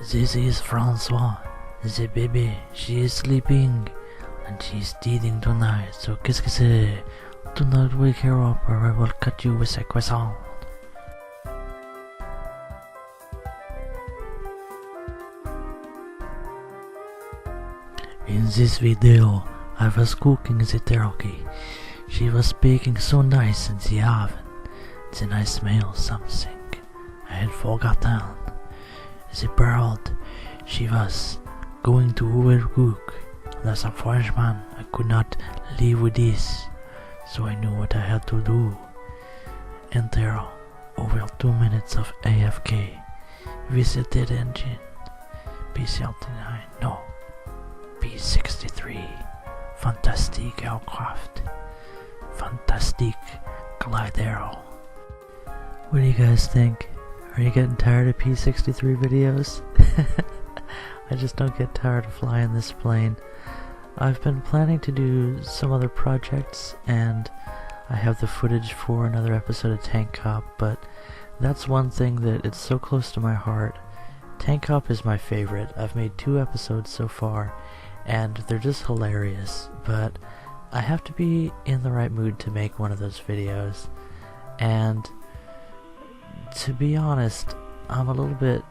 This is Francois. The baby, she is sleeping. And she's teething tonight, so qu'est-ce que c'est? Do not wake her up or I will cut you with a croissant. In this video, I was cooking the turkey. She was baking so nice in the oven. Then I smelled something I had forgotten. The bird, she was going to overcook. As a Frenchman, I could not live with this, so I knew what I had to do. Enter over 2 minutes of AFK with a dead engine. B-39, no, B-63. Fantastic aircraft. Fantastic glider. What do you guys think? Are you getting tired of P-63 videos? I just don't get tired of flying this plane. I've been planning to do some other projects, and I have the footage for another episode of Tank Cop, but that's one thing that it's so close to my heart. Tank Cop is my favorite. I've made 2 episodes so far, and they're just hilarious, but I have to be in the right mood to make one of those videos. And to be honest, I'm a little bit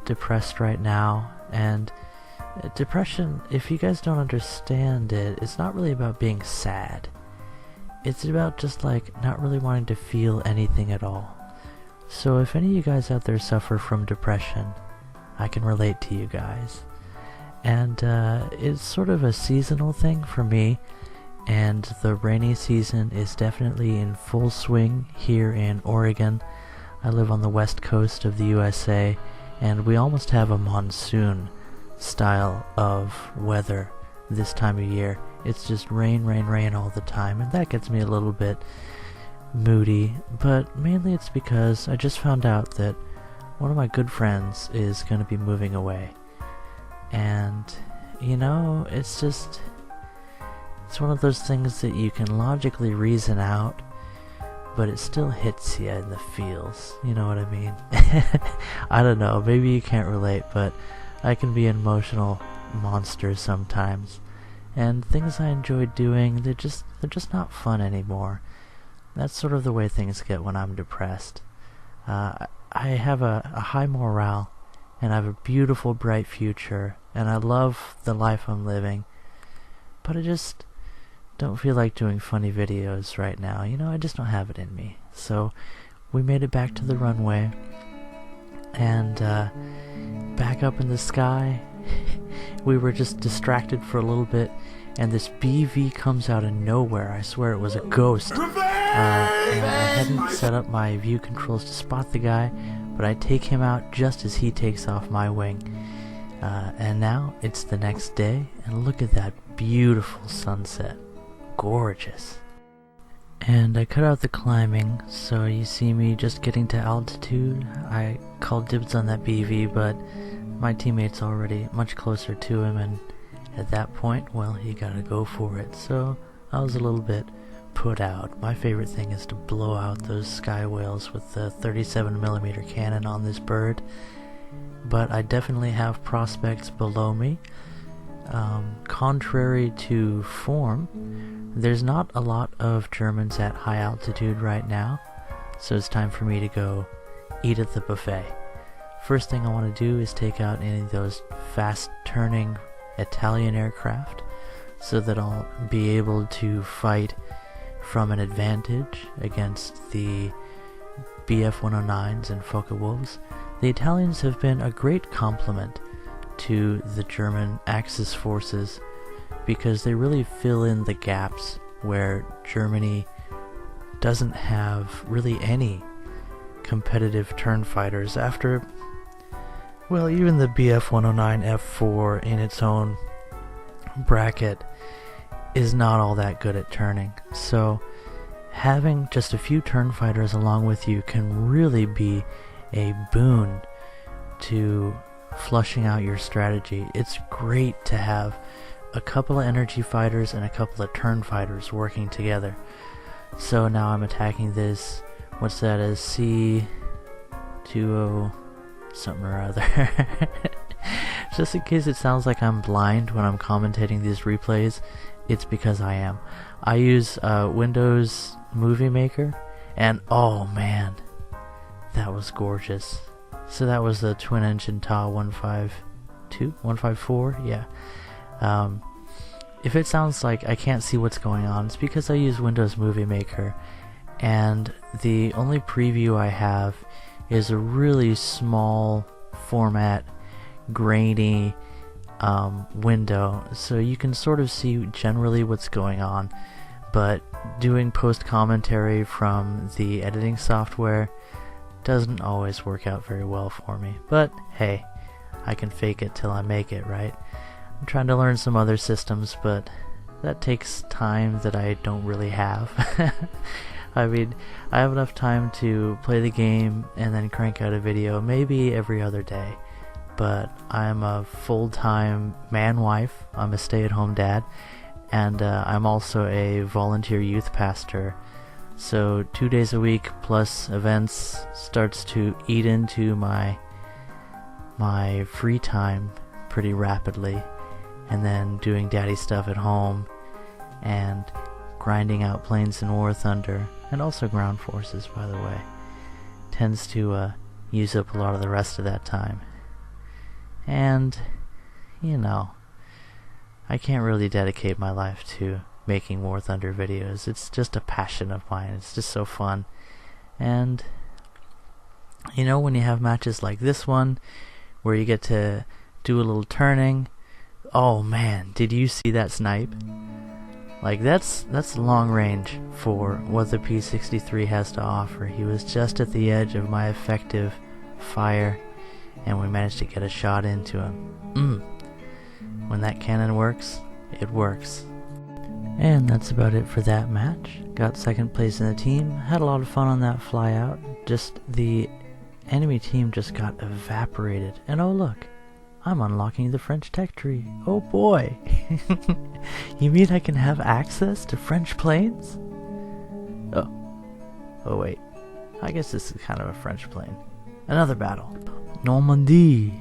depressed right now, and depression, if you guys don't understand it, it's not really about being sad. It's about just like not really wanting to feel anything at all. So if any of you guys out there suffer from depression, I can relate to you guys. And it's sort of a seasonal thing for me, and the rainy season is definitely in full swing here in Oregon. I live on the west coast of the USA, and we almost have a monsoon style of weather this time of year. It's just rain, rain, rain all the time, and that gets me a little bit moody, but mainly it's because I just found out that one of my good friends is going to be moving away. And, you know, it's one of those things that you can logically reason out, but it still hits you in the feels, you know what I mean? I don't know, maybe you can't relate, but I can be an emotional monster sometimes, and things I enjoyed doing, they're just not fun anymore. That's sort of the way things get when I'm depressed. I have a high morale, and I have a beautiful, bright future, and I love the life I'm living, but I just don't feel like doing funny videos right now. You know, I just don't have it in me. So we made it back to the runway, and back up in the sky, we were just distracted for a little bit, and this BV comes out of nowhere. I swear it was a ghost. And I hadn't set up my view controls to spot the guy, but I take him out just as he takes off my wing. And now it's the next day, and look at that beautiful sunset. Gorgeous. And I cut out the climbing, so you see me just getting to altitude. I called dibs on that BV, but my teammate's already much closer to him, and at that point, well, he gotta go for it. So I was a little bit put out. My favorite thing is to blow out those sky whales with the 37mm cannon on this bird, but I definitely have prospects below me. Contrary to form, there's not a lot of Germans at high altitude right now, so it's time for me to go eat at the buffet. First thing I want to do is take out any of those fast-turning Italian aircraft, so that I'll be able to fight from an advantage against the Bf-109s and Focke-Wulfs. The Italians have been a great complement to the German Axis forces, because they really fill in the gaps where Germany doesn't have really any competitive turn fighters after, well, even the Bf-109 F4 in its own bracket is not all that good at turning. So having just a few turn fighters along with you can really be a boon to flushing out your strategy. It's great to have a couple of energy fighters and a couple of turn fighters working together. So now I'm attacking this, what's that, as C20 something or other. just in case it sounds like I'm blind when I'm commentating these replays, it's because I am. I use Windows Movie Maker, and oh man, that was gorgeous. So that was the twin engine TA 154, yeah. If it sounds like I can't see what's going on, it's because I use Windows Movie Maker, and the only preview I have is a really small format, grainy window, so you can sort of see generally what's going on, but doing post commentary from the editing software doesn't always work out very well for me. But hey, I can fake it till I make it, right? I'm trying to learn some other systems, but that takes time that I don't really have. I mean, I have enough time to play the game and then crank out a video maybe every other day, but I'm a full-time man-wife, I'm a stay-at-home dad, and I'm also a volunteer youth pastor, so 2 days a week plus events starts to eat into my free time pretty rapidly, and then doing daddy stuff at home, and grinding out planes in War Thunder, and also ground forces, by the way, tends to use up a lot of the rest of that time. And, you know, I can't really dedicate my life to making War Thunder videos. It's just a passion of mine. It's just so fun. And, you know, when you have matches like this one, where you get to do a little turning, oh man, did you see that snipe? Like, that's long range for what the P63 has to offer. He was just at the edge of my effective fire, and we managed to get a shot into him. When that cannon works, it works. And that's about it for that match. Got second place in the team, had a lot of fun on that fly out. Just the enemy team just got evaporated. And oh look, I'm unlocking the French tech tree. Oh boy! You mean I can have access to French planes? Oh wait, I guess this is kind of a French plane. Another battle. Normandie.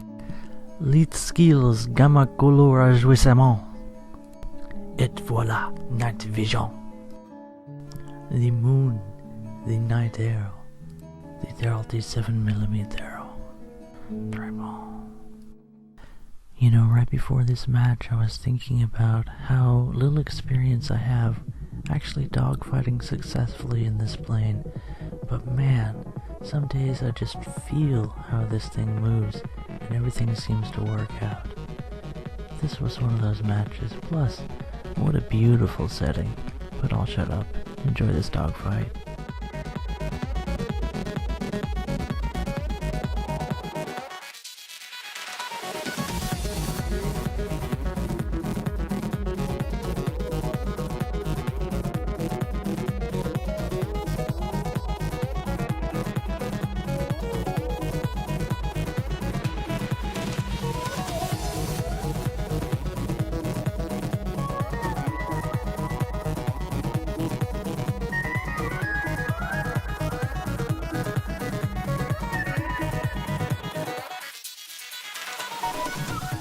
Lit skills gamma color jouissement. Et voilà, night vision. The moon, the night arrow, the 37mm arrow. Très bon. You know, right before this match, I was thinking about how little experience I have actually dogfighting successfully in this plane. But man, some days I just feel how this thing moves, and everything seems to work out. This was one of those matches. Plus, what a beautiful setting. But I'll shut up. Enjoy this dogfight.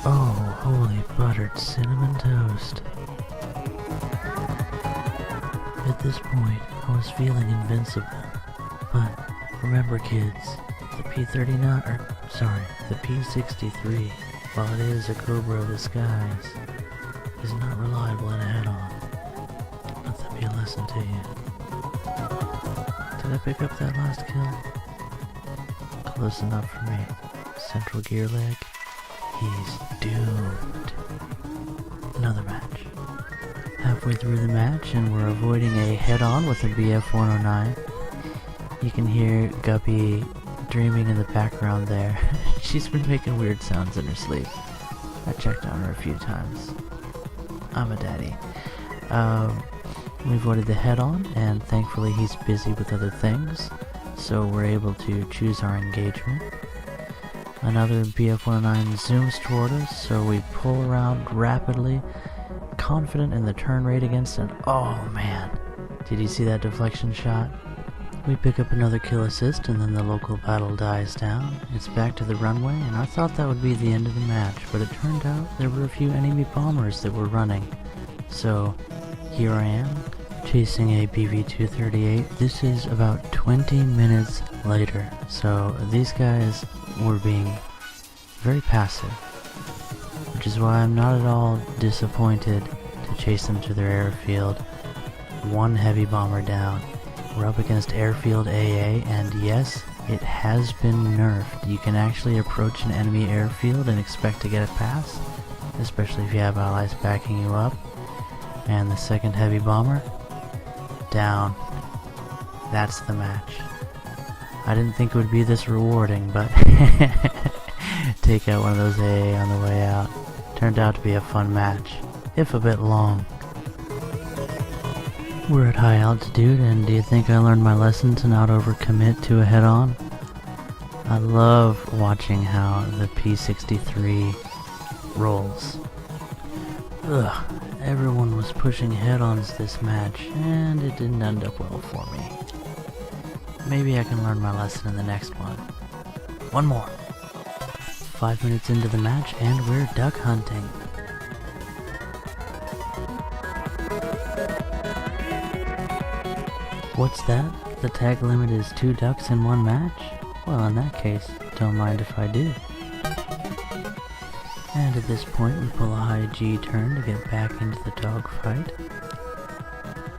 Oh, holy buttered cinnamon toast. At this point, I was feeling invincible. But remember kids, the the P63, while it is a Cobra of the skies, is not reliable in a head-on. Let that be a lesson to you. Did I pick up that last kill? Close enough for me. Central gear leg. He's doomed. Another match. Halfway through the match, and we're avoiding a head-on with a BF-109. You can hear Guppy dreaming in the background there. She's been making weird sounds in her sleep. I checked on her a few times. I'm a daddy. We avoided the head-on, and thankfully he's busy with other things, so we're able to choose our engagement. Another BF-109 zooms toward us, so we pull around rapidly, confident in the turn rate against it. Oh man, did you see that deflection shot? We pick up another kill assist and then the local battle dies down. It's back to the runway, and I thought that would be the end of the match, but it turned out there were a few enemy bombers that were running. So here I am, chasing a BV-238. This is about 20 minutes later, so these guys were being very passive, which is why I'm not at all disappointed to chase them to their airfield. One heavy bomber down. We're up against Airfield AA, and yes, it has been nerfed. You can actually approach an enemy airfield and expect to get a pass, especially if you have allies backing you up. And the second heavy bomber, down. That's the match. I didn't think it would be this rewarding, but take out one of those AA on the way out. Turned out to be a fun match, if a bit long. We're at high altitude, and do you think I learned my lesson to not overcommit to a head-on? I love watching how the P63 rolls. Ugh, everyone was pushing head-ons this match, and it didn't end up well for me. Maybe I can learn my lesson in the next one. One more. 5 minutes into the match, and we're duck hunting. What's that? The tag limit is 2 ducks in one match? Well, in that case, don't mind if I do. And at this point, we pull a high G turn to get back into the dogfight.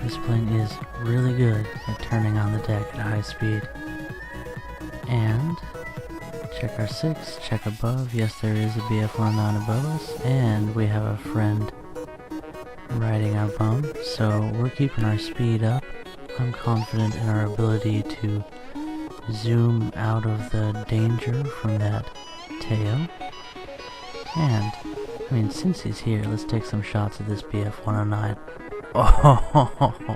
This plane is really good at turning on the deck at high speed. And check our 6, check above. Yes, there is a BF-109 above us, and we have a friend riding our bum, so we're keeping our speed up. I'm confident in our ability to zoom out of the danger from that tail. And, I mean, since he's here, let's take some shots of this BF-109. Oh,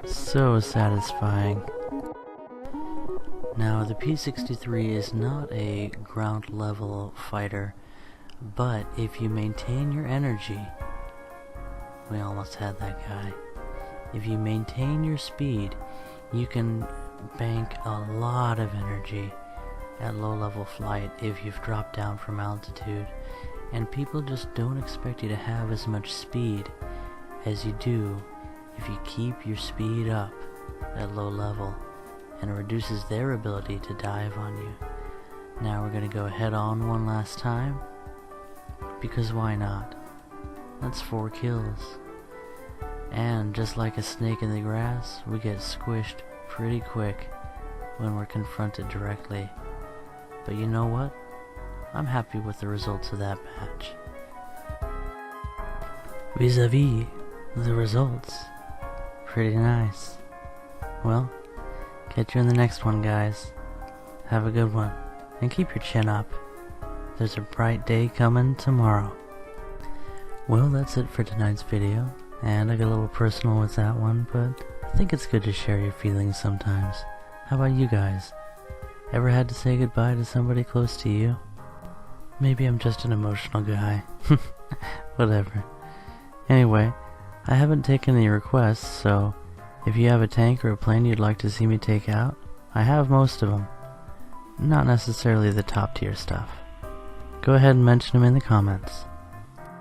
so satisfying. Now, the P-63 is not a ground level fighter, but if you maintain your energy, we almost had that guy. If you maintain your speed, you can bank a lot of energy at low level flight if you've dropped down from altitude, and people just don't expect you to have as much speed as you do if you keep your speed up at low level, and it reduces their ability to dive on you. Now we're going to go head on one last time, because why not? That's 4 kills. And just like a snake in the grass, we get squished pretty quick when we're confronted directly. But you know what? I'm happy with the results of that match. Vis-a-vis the results. Pretty nice. Well, catch you in the next one, guys. Have a good one, and keep your chin up. There's a bright day coming tomorrow. Well, that's it for tonight's video. And I got a little personal with that one, but I think it's good to share your feelings sometimes. How about you guys? Ever had to say goodbye to somebody close to you? Maybe I'm just an emotional guy. Whatever. Anyway, I haven't taken any requests, so if you have a tank or a plane you'd like to see me take out, I have most of them. Not necessarily the top tier stuff. Go ahead and mention them in the comments.